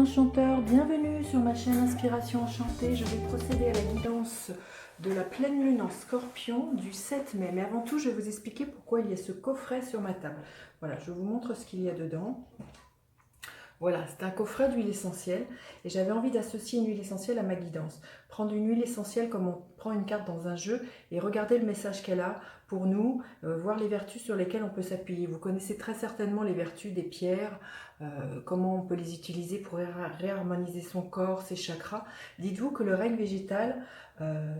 enchanteurs, bienvenue sur ma chaîne Inspiration Enchantée. Je vais procéder à la guidance de la pleine lune en Scorpion du 7 mai. Mais avant tout, je vais vous expliquer pourquoi il y a ce coffret sur ma table. Voilà, je vous montre ce qu'il y a dedans. Voilà, c'est un coffret d'huile essentielle et j'avais envie d'associer une huile essentielle à ma guidance. Prendre une huile essentielle comme on prend une carte dans un jeu et regarder le message qu'elle a pour nous, voir les vertus sur lesquelles on peut s'appuyer. Vous connaissez très certainement les vertus des pierres, comment on peut les utiliser pour réharmoniser son corps, ses chakras. Dites-vous que le règne végétal,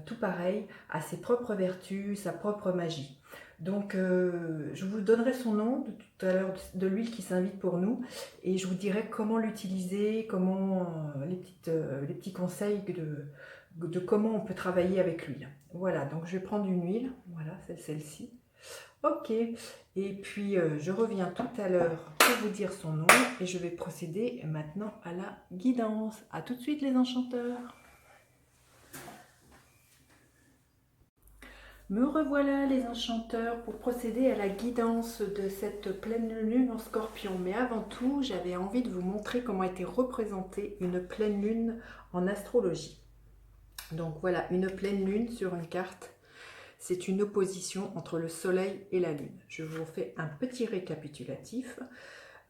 tout pareil, a ses propres vertus, sa propre magie. Donc, je vous donnerai son nom tout à l'heure de l'huile qui s'invite pour nous et je vous dirai comment l'utiliser, comment les petits conseils de comment on peut travailler avec l'huile. Voilà, donc je vais prendre une huile, voilà, c'est celle-ci. Ok, et puis je reviens tout à l'heure pour vous dire son nom et je vais procéder maintenant à la guidance. À tout de suite les enchanteurs. Me revoilà les enchanteurs pour procéder à la guidance de cette pleine lune en Scorpion. Mais avant tout, j'avais envie de vous montrer comment était représentée une pleine lune en astrologie. Donc voilà, une pleine lune sur une carte, c'est une opposition entre le soleil et la lune. Je vous fais un petit récapitulatif.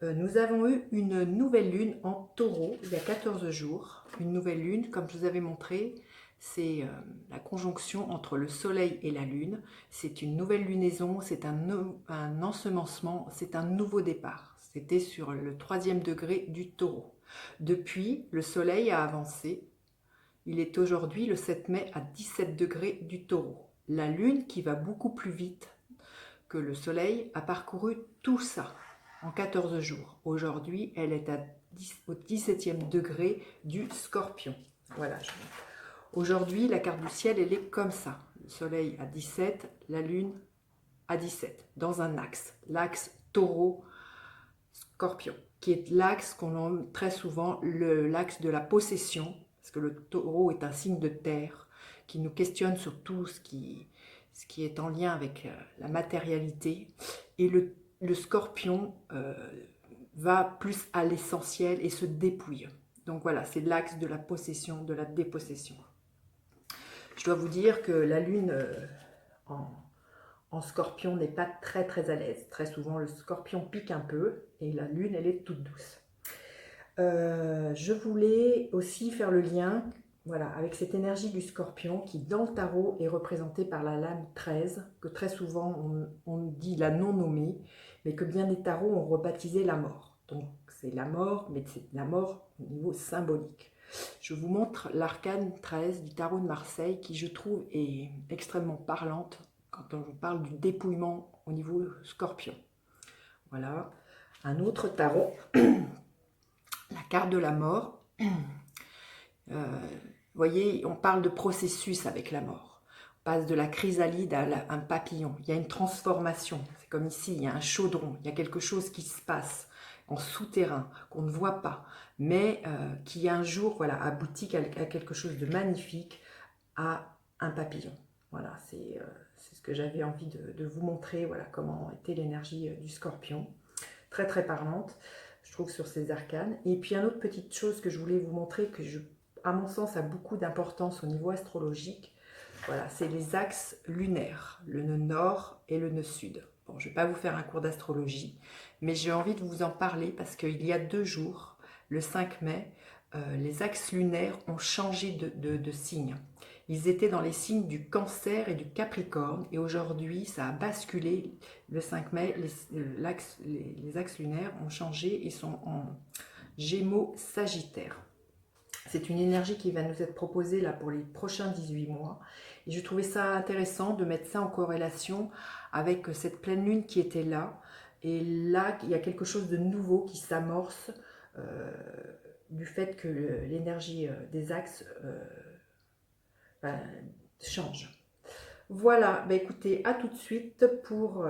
Nous avons eu une nouvelle lune en Taureau il y a 14 jours. Une nouvelle lune, comme je vous avais montré, c'est la conjonction entre le soleil et la lune. C'est une nouvelle lunaison, c'est un ensemencement, c'est un nouveau départ. C'était sur le 3e degré du Taureau. Depuis, le soleil a avancé. Il est aujourd'hui le 7 mai à 17 degrés du Taureau. La lune, qui va beaucoup plus vite que le soleil, a parcouru tout ça en 14 jours. Aujourd'hui, elle est au 17e degré du Scorpion. Voilà. Aujourd'hui, la carte du ciel, elle est comme ça. Le soleil à 17, la lune à 17, dans un axe. L'axe Taureau-Scorpion, qui est l'axe qu'on nomme très souvent l'axe de la possession, parce que le Taureau est un signe de terre, qui nous questionne sur tout ce qui est en lien avec la matérialité. Et le Scorpion va plus à l'essentiel et se dépouille. Donc voilà, c'est l'axe de la possession, de la dépossession. Je dois vous dire que la lune en Scorpion n'est pas très à l'aise. Très souvent, le Scorpion pique un peu et la lune, elle est toute douce. Je voulais aussi faire le lien, voilà, avec cette énergie du Scorpion qui, dans le tarot, est représentée par la lame 13, que très souvent on dit la non nommée, mais que bien des tarots ont rebaptisé la mort. Donc c'est la mort, mais c'est la mort au niveau symbolique. Je vous montre l'arcane 13 du tarot de Marseille qui, je trouve, est extrêmement parlante quand on parle du dépouillement au niveau Scorpion. Voilà, un autre tarot. La carte de la mort, vous voyez, on parle de processus avec la mort. On passe de la chrysalide à un papillon. Il y a une transformation. C'est comme ici, il y a un chaudron. Il y a quelque chose qui se passe en souterrain, qu'on ne voit pas, mais qui un jour voilà, aboutit à quelque chose de magnifique, à un papillon. Voilà, c'est ce que j'avais envie de vous montrer, voilà, comment était l'énergie du Scorpion. Très parlante, je trouve, sur ces arcanes. Et puis une autre petite chose que je voulais vous montrer, à mon sens, a beaucoup d'importance au niveau astrologique, voilà, c'est les axes lunaires, le nœud nord et le nœud sud. Bon, je ne vais pas vous faire un cours d'astrologie, mais j'ai envie de vous en parler parce qu'il y a 2 jours, le 5 mai, les axes lunaires ont changé de signe. Ils étaient dans les signes du Cancer et du Capricorne et aujourd'hui ça a basculé. Le 5 mai, les axes lunaires ont changé et sont en Gémeaux Sagittaire. C'est une énergie qui va nous être proposée là pour les prochains 18 mois et je trouvais ça intéressant de mettre ça en corrélation avec cette pleine lune qui était là. Et là, il y a quelque chose de nouveau qui s'amorce du fait que l'énergie des axes change. Voilà, bah écoutez, à tout de suite pour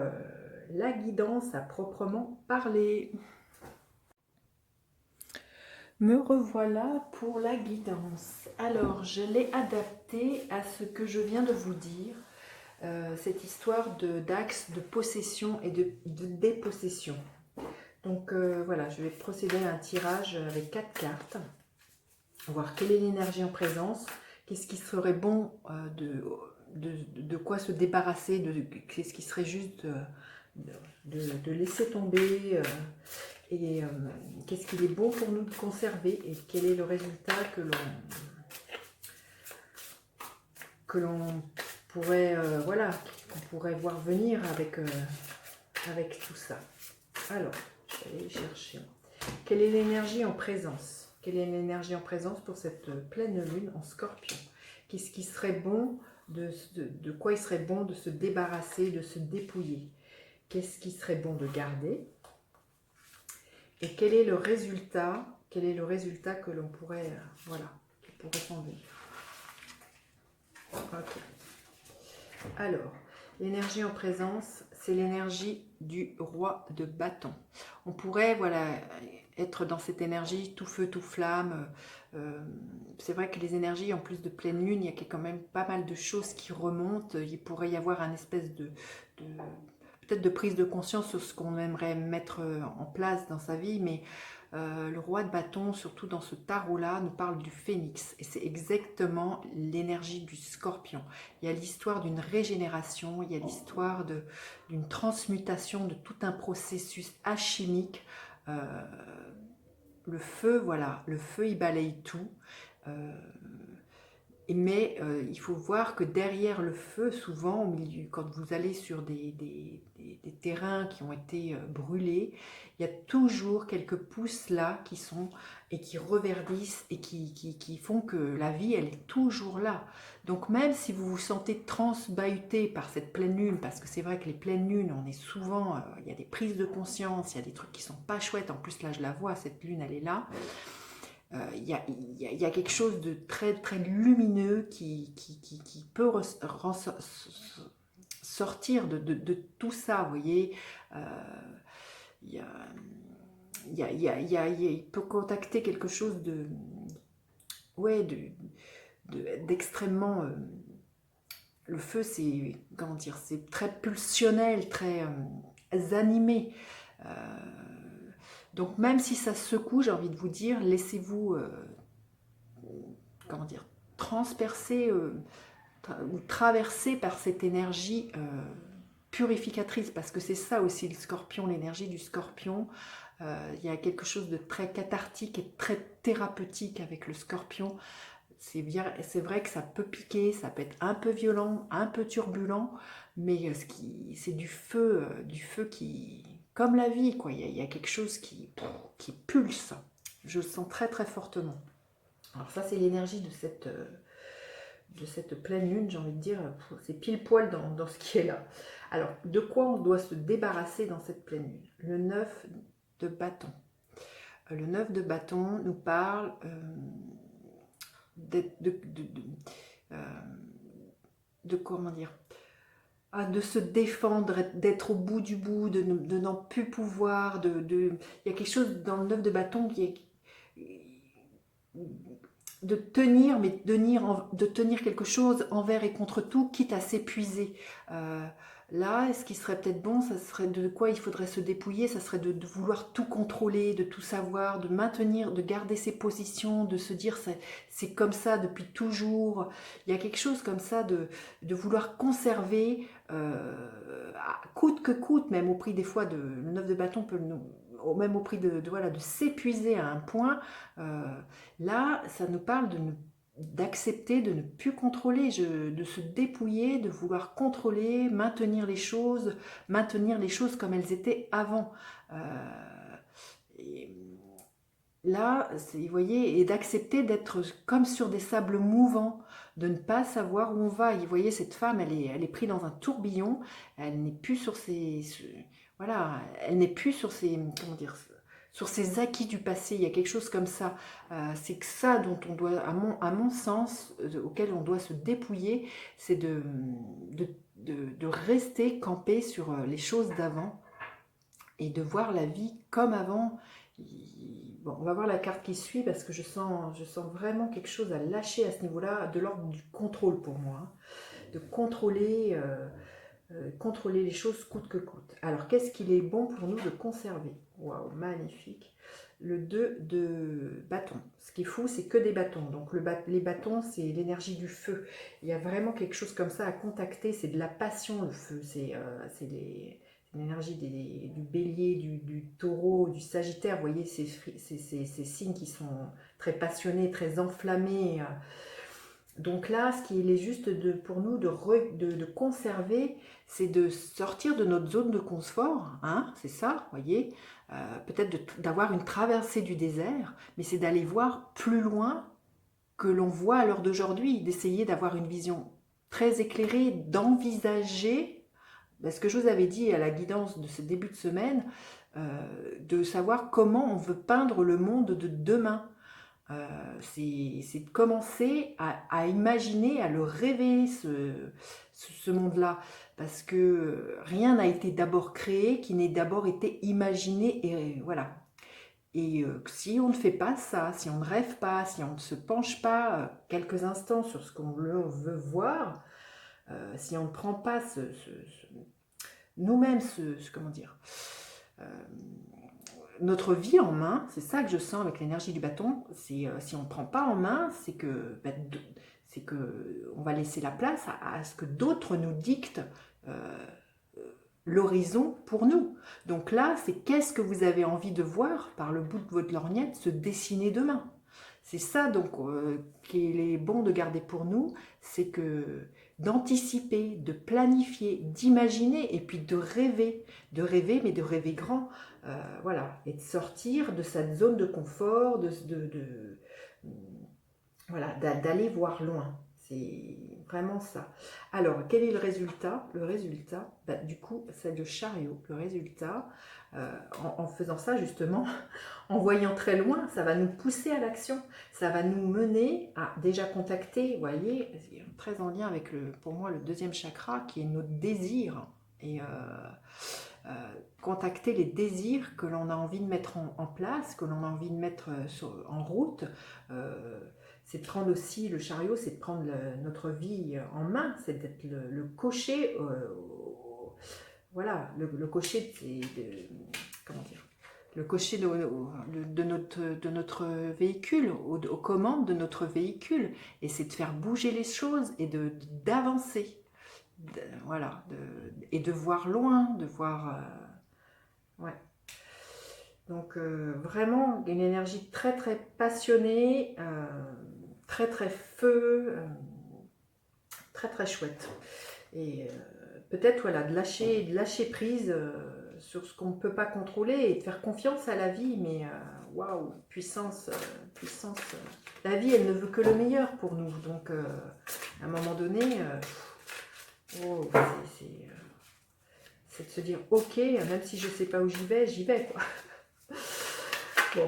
la guidance à proprement parler. Me revoilà pour la guidance. Alors, je l'ai adapté à ce que je viens de vous dire, cette histoire d'axe de possession et de dépossession. Donc voilà, je vais procéder à un tirage avec 4 cartes. Voir quelle est l'énergie en présence, qu'est-ce qui serait bon de quoi se débarrasser, qu'est-ce qui serait juste de laisser tomber, et qu'est-ce qu'il est bon pour nous de conserver, et quel est le résultat que l'on pourrait, voilà, qu'on pourrait voir venir avec tout ça. Alors, je vais aller chercher. Quelle est l'énergie en présence? Quelle est l'énergie en présence pour cette pleine lune en Scorpion? Qu'est-ce qui serait bon, de quoi il serait bon de se débarrasser, de se dépouiller? Qu'est-ce qui serait bon de garder? Et quel est le résultat? Quel est le résultat que l'on pourrait, voilà, qui pourrait s'en venir? Ok. Alors, l'énergie en présence, c'est l'énergie du roi de bâton. On pourrait, voilà, être dans cette énergie tout feu, tout flamme. C'est vrai que les énergies, en plus de pleine lune, il y a quand même pas mal de choses qui remontent. Il pourrait y avoir un espèce peut-être de prise de conscience sur ce qu'on aimerait mettre en place dans sa vie, mais le roi de bâton, surtout dans ce tarot-là, nous parle du phénix. Et c'est exactement l'énergie du scorpion. Il y a l'histoire d'une régénération, il y a l'histoire d'une transmutation de tout un processus alchimique. Le feu, voilà, le feu, il balaye tout. Mais il faut voir que derrière le feu, souvent, au milieu, quand vous allez sur des terrains qui ont été brûlés, il y a toujours quelques pousses là qui sont et qui reverdissent et qui font que la vie, elle est toujours là. Donc même si vous vous sentez transbahuté par cette pleine lune, parce que c'est vrai que les pleines lunes, on est souvent, il y a des prises de conscience, il y a des trucs qui sont pas chouettes. En plus là, je la vois, cette lune, elle est là. Il y a quelque chose de très, très lumineux qui peut sortir de tout ça, vous voyez. Il, y a, il peut contacter quelque chose ouais, d'extrêmement... le feu, c'est, comment dire, c'est très pulsionnel, très animé. Donc même si ça secoue, j'ai envie de vous dire, laissez-vous, comment dire, transpercer ou traverser par cette énergie purificatrice, parce que c'est ça aussi le scorpion, l'énergie du scorpion. Il y a quelque chose de très cathartique et très thérapeutique avec le scorpion. C'est vrai que ça peut piquer, ça peut être un peu violent, un peu turbulent, mais c'est du feu qui, comme la vie, quoi. Il y a quelque chose qui pulse. Je le sens très très fortement. Alors ça, c'est l'énergie de cette pleine lune, j'ai envie de dire, c'est pile poil dans ce qui est là. Alors, de quoi on doit se débarrasser dans cette pleine lune? Le 9 de bâton. Le 9 de bâton nous parle comment dire, de se défendre, d'être au bout du bout, de n'en plus pouvoir, il y a quelque chose dans le 9 de bâton qui est de tenir, mais de tenir quelque chose envers et contre tout, quitte à s'épuiser. Là, ce qui serait peut-être bon, ça serait de quoi il faudrait se dépouiller, ça serait de vouloir tout contrôler, de tout savoir, de maintenir, de garder ses positions, de se dire c'est comme ça depuis toujours. Il y a quelque chose comme ça de vouloir conserver, coûte que coûte, même au prix des fois le 9 de bâton peut même au prix voilà, de s'épuiser à un point. Là, ça nous parle d'accepter de ne plus contrôler, de se dépouiller, de vouloir contrôler, maintenir les choses comme elles étaient avant. Et là, vous voyez, et d'accepter d'être comme sur des sables mouvants, de ne pas savoir où on va. Et vous voyez, cette femme, elle est prise dans un tourbillon, elle n'est plus sur voilà, elle n'est plus sur comment dire, sur ses acquis du passé. Il y a quelque chose comme ça. C'est que ça dont on doit, à mon sens, auquel on doit se dépouiller, c'est de rester campé sur les choses d'avant et de voir la vie comme avant. Bon, on va voir la carte qui suit parce que je sens vraiment quelque chose à lâcher à ce niveau-là, de l'ordre du contrôle pour moi. De contrôler contrôler les choses coûte que coûte. Alors, qu'est-ce qu'il est bon pour nous de conserver? Waouh, magnifique. Le 2 de bâton. Ce qui est fou, c'est que des bâtons. Donc, les bâtons, c'est l'énergie du feu. Il y a vraiment quelque chose comme ça à contacter. C'est de la passion, le feu. C'est l'énergie du bélier, du taureau, du sagittaire. Vous voyez, ces signes qui sont très passionnés, très enflammés. Donc là, ce qu'il est juste pour nous de conserver, c'est de sortir de notre zone de confort, hein, c'est ça, vous voyez, peut-être d'avoir une traversée du désert, mais c'est d'aller voir plus loin que l'on voit à l'heure d'aujourd'hui, d'essayer d'avoir une vision très éclairée, d'envisager, ce que je vous avais dit à la guidance de ce début de semaine, de savoir comment on veut peindre le monde de demain. C'est de commencer à imaginer, à le rêver, ce monde-là. Parce que rien n'a été d'abord créé qui n'ait d'abord été imaginé. Et voilà. Et si on ne fait pas ça, si on ne rêve pas, si on ne se penche pas quelques instants sur ce qu'on veut voir, si on ne prend pas nous-mêmes comment dire, notre vie en main, c'est ça que je sens avec l'énergie du bâton, c'est si on ne prend pas en main, c'est que on va laisser la place à ce que d'autres nous dictent l'horizon pour nous. Donc là, c'est qu'est-ce que vous avez envie de voir par le bout de votre lorgnette se dessiner demain. C'est ça donc qu'il est bon de garder pour nous, c'est que d'anticiper, de planifier, d'imaginer et puis de rêver, mais de rêver grand, voilà, et de sortir de sa zone de confort, voilà, d'aller voir loin. C'est vraiment ça. Alors, quel est le résultat? Le résultat, du coup, c'est le chariot. Le résultat, en faisant ça, justement, en voyant très loin, ça va nous pousser à l'action. Ça va nous mener à déjà contacter, vous voyez, très en lien avec, pour moi, le deuxième chakra, qui est notre désir. Et contacter les désirs que l'on a envie de mettre en place, que l'on a envie de mettre en route. C'est de prendre aussi le chariot, c'est de prendre notre vie en main, c'est d'être le cocher, voilà, le cocher comment dire, le cocher de notre véhicule, aux commandes de notre véhicule, et c'est de faire bouger les choses et d'avancer, voilà, et de voir loin, de voir, ouais. Donc vraiment une énergie très très passionnée, très très feu, très très chouette. Et peut-être voilà, de lâcher prise sur ce qu'on ne peut pas contrôler et de faire confiance à la vie, mais waouh, puissance, puissance. La vie, elle ne veut que le meilleur pour nous. Donc à un moment donné, oh, c'est de se dire ok, même si je ne sais pas où j'y vais quoi. Bon,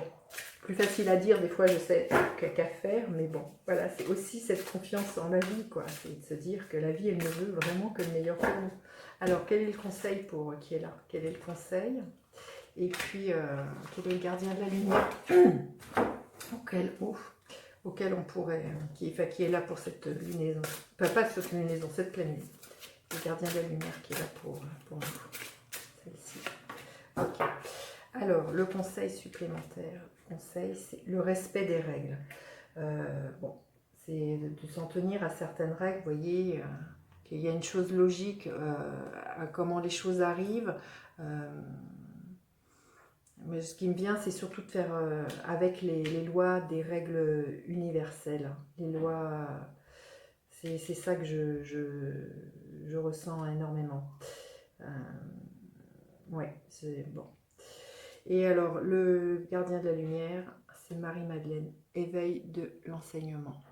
plus facile à dire, des fois je sais qu'à faire, mais bon, voilà, c'est aussi cette confiance en la vie, quoi. C'est de se dire que la vie, elle ne veut vraiment que le meilleur pour nous. Alors, quel est le conseil pour qui est là? Quel est le conseil? Et puis, quel est le gardien de la lumière auquel on pourrait, qui est là pour cette lunaison, pas cette lunaison, cette pleine lune. Le gardien de la lumière qui est là pour nous, celle-ci. Ok. Alors, le conseil supplémentaire, c'est le respect des règles. Bon, c'est de s'en tenir à certaines règles, vous voyez, qu'il y a une chose logique à comment les choses arrivent. Mais ce qui me vient, c'est surtout de faire avec les lois des règles universelles. Les lois, c'est ça que je ressens énormément. Ouais, c'est bon. Et alors, le gardien de la lumière, c'est Marie-Madeleine, éveil de l'enseignement.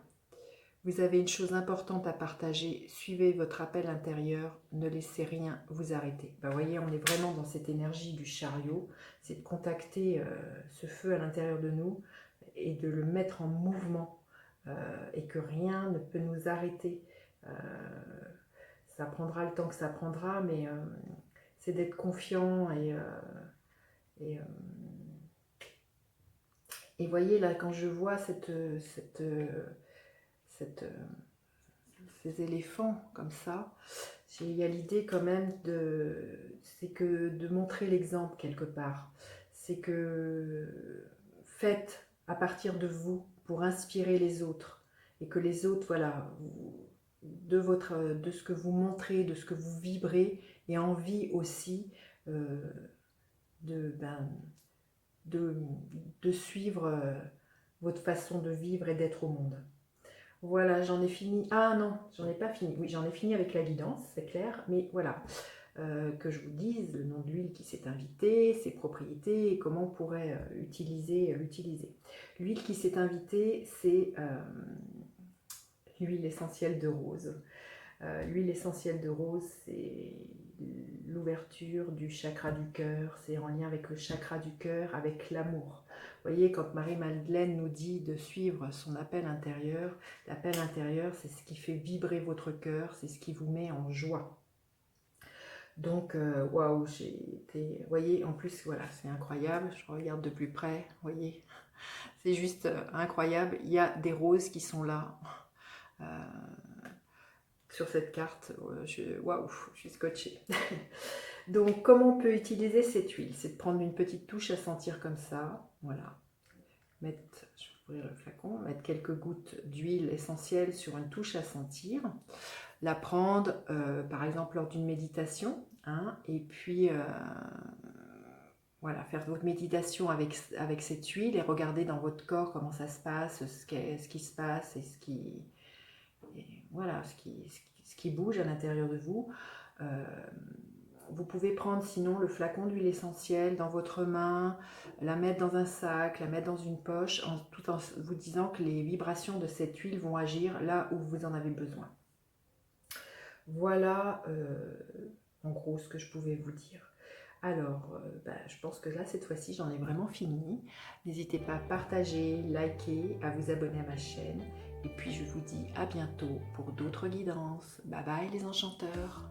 Vous avez une chose importante à partager, suivez votre appel intérieur, ne laissez rien vous arrêter. Vous voyez, on est vraiment dans cette énergie du chariot, c'est de contacter ce feu à l'intérieur de nous et de le mettre en mouvement et que rien ne peut nous arrêter. Ça prendra le temps que ça prendra, mais c'est d'être confiant et voyez là, quand je vois ces éléphants comme ça, Il y a l'idée quand même c'est que de montrer l'exemple quelque part. C'est que faites à partir de vous pour inspirer les autres. Et que les autres, voilà, de ce que vous montrez, de ce que vous vibrez, aient envie aussi euh, de, ben, de, de suivre votre façon de vivre et d'être au monde. Voilà, j'en ai fini. Ah non, j'en ai pas fini. Oui, j'en ai fini avec la guidance, c'est clair. Mais voilà, que je vous dise le nom de l'huile qui s'est invitée, ses propriétés et comment on pourrait l'utiliser. L'huile qui s'est invitée, c'est l'huile essentielle de rose. L'huile essentielle de rose, c'est l'ouverture du chakra du cœur, c'est en lien avec le chakra du cœur, avec l'amour. Vous voyez, quand Marie-Madeleine nous dit de suivre son appel intérieur, l'appel intérieur, c'est ce qui fait vibrer votre cœur, c'est ce qui vous met en joie. Donc, waouh, j'ai été... Vous voyez, en plus, voilà, c'est incroyable, je regarde de plus près, vous voyez, c'est juste incroyable, il y a des roses qui sont là. Sur cette carte, waouh, je suis scotchée. Donc, comment on peut utiliser cette huile? C'est de prendre une petite touche à sentir comme ça, voilà. Je vais ouvrir le flacon, mettre quelques gouttes d'huile essentielle sur une touche à sentir. La prendre, par exemple, lors d'une méditation, hein, et puis, voilà, faire votre méditation avec cette huile et regarder dans votre corps comment ça se passe, ce qui se passe et voilà, ce qui bouge à l'intérieur de vous. Vous pouvez prendre sinon le flacon d'huile essentielle dans votre main, la mettre dans un sac, la mettre dans une poche, tout en vous disant que les vibrations de cette huile vont agir là où vous en avez besoin. Voilà en gros ce que je pouvais vous dire. Alors, je pense que là, cette fois-ci, j'en ai vraiment fini. N'hésitez pas à partager, liker, à vous abonner à ma chaîne. Et puis, je vous dis à bientôt pour d'autres guidances. Bye bye les enchanteurs!